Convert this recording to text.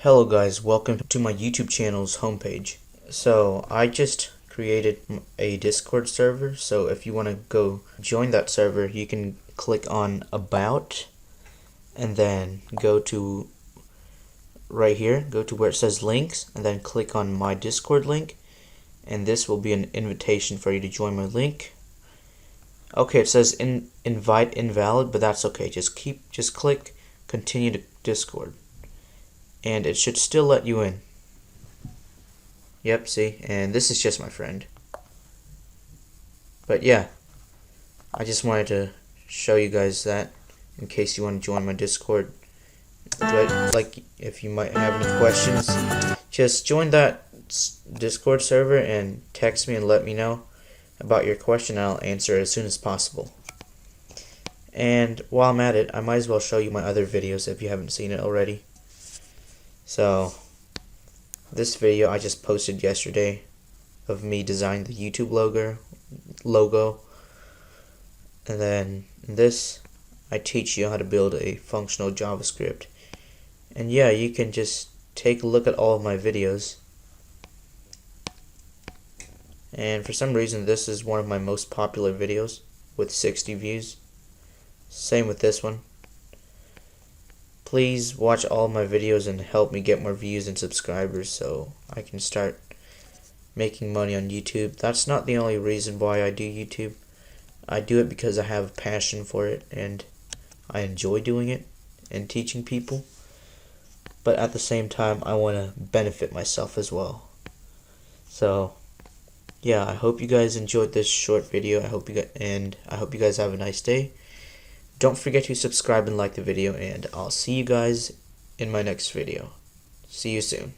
Hello guys, welcome to my YouTube channel's homepage. So I just created a Discord server, so if you want to go join that server, you can click on About and then go to right here, go to where it says links and then click on my Discord link, and this will be an invitation for you to join my link. Okay, it says invite invalid, but that's okay. Just click continue to Discord. And it should still let you in. Yep, see? And this is just my friend. But yeah, I just wanted to show you guys that in case you want to join my Discord. But like, if you might have any questions, just join that Discord server and text me and let me know about your question, and I'll answer it as soon as possible. And while I'm at it, I might as well show you my other videos if you haven't seen it already. So this video I just posted yesterday of me designing the YouTube logo, and then in this I teach you how to build a functional JavaScript. And yeah, you can just take a look at all of my videos, and for some reason this is one of my most popular videos with 60 views. Same with this one. Please watch all my videos and help me get more views and subscribers so I can start making money on YouTube. That's not the only reason why I do YouTube. I do it because I have a passion for it and I enjoy doing it and teaching people. But at the same time, I want to benefit myself as well. So yeah, I hope you guys enjoyed this short video. I hope you guys have a nice day. Don't forget to subscribe and like the video, and I'll see you guys in my next video. See you soon.